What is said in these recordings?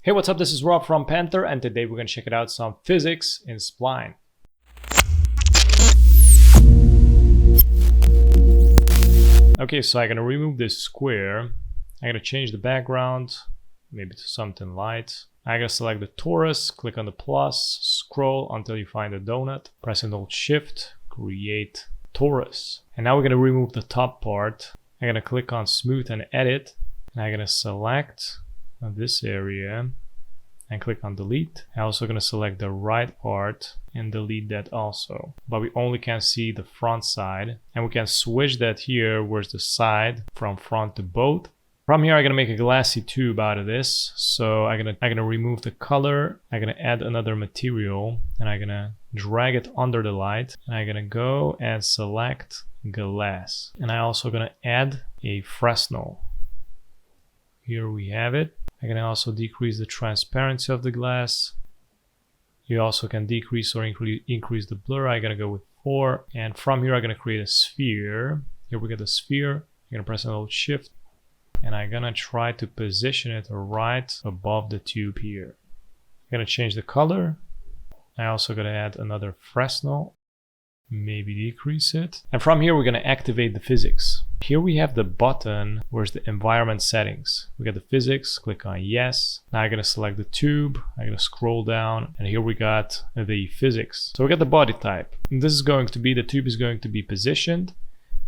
Hey, what's up? This is Rob from Panther, and today we're going to check out some physics in Spline. Okay, so I'm going to remove this square. I'm going to change the background, maybe to something light. I'm going to select the torus, click on the plus, scroll until you find the donut, press and hold shift, create torus. And now we're going to remove the top part. I'm going to click on smooth and edit, and I'm going to select this area and click on delete. I'm also going to select the right part and delete that also, but we only can see the front side, and we can switch that here where's the side from front to both. From here I'm going to make a glassy tube out of this, so I'm going to remove the color. I'm going to add another material, and I'm going to drag it under the light, and I'm going to go and select glass, and I'm also going to add a Fresnel. Here we have it. I can also decrease the transparency of the glass. You also can decrease or increase the blur. I'm gonna go with 4, and from here I'm gonna create a sphere. Here we get the sphere. I'm gonna press and hold shift, and I'm gonna try to position it right above the tube here. I'm gonna change the color. I'm also gonna add another Fresnel, maybe decrease it, and from here we're gonna activate the physics. Here we have the button, where's the environment settings. We got the physics, click on yes. Now I'm gonna select the tube, I'm gonna scroll down, and here we got the physics. So we got the body type. And this is going to be, the tube is going to be positioned.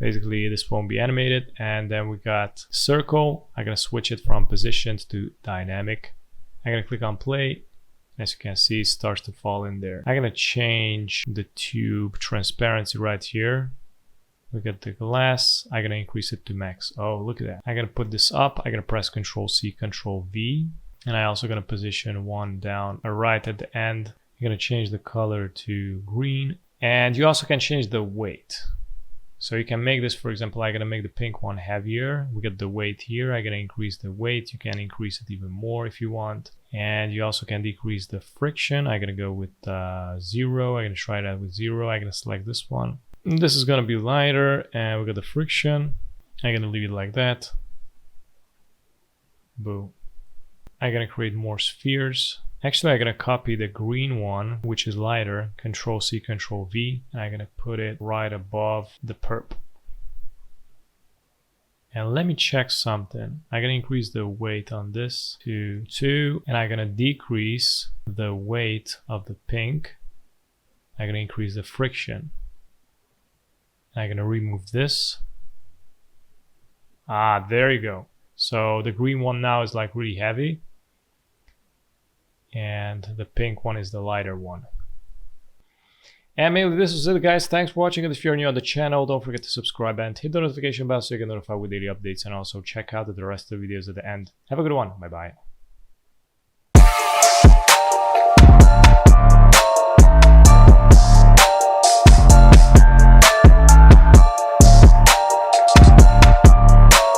Basically this won't be animated. And then we got circle. I'm gonna switch it from positioned to dynamic. I'm gonna click on play. As you can see, it starts to fall in there. I'm gonna change the tube transparency right here. Look at the glass. I'm gonna increase it to max. Oh, look at that. I'm gonna put this up. I'm gonna press Ctrl C, Ctrl V. And I'm also gonna position one down right at the end. I'm gonna change the color to green. And you also can change the weight. So you can make this, for example, I'm gonna make the pink one heavier. We got the weight here. I'm gonna increase the weight. You can increase it even more if you want. And you also can decrease the friction. I'm gonna go with 0. I'm gonna try that with 0. I'm gonna select this one. This is gonna be lighter, and we got the friction. I'm gonna leave it like that. Boom. I'm gonna create more spheres. Actually, I'm gonna copy the green one, which is lighter. Ctrl C, Ctrl V, and I'm gonna put it right above the perp. And let me check something. I'm gonna increase the weight on this to 2, and I'm gonna decrease the weight of the pink. I'm gonna increase the friction. I'm gonna remove this. There you go. So the green one now is like really heavy, and the pink one is the lighter one. And mainly this was it, guys. Thanks for watching. And if you're new on the channel, don't forget to subscribe and hit the notification bell so you get notified with daily updates, and also check out the rest of the videos at the end. Have a good one. Bye bye.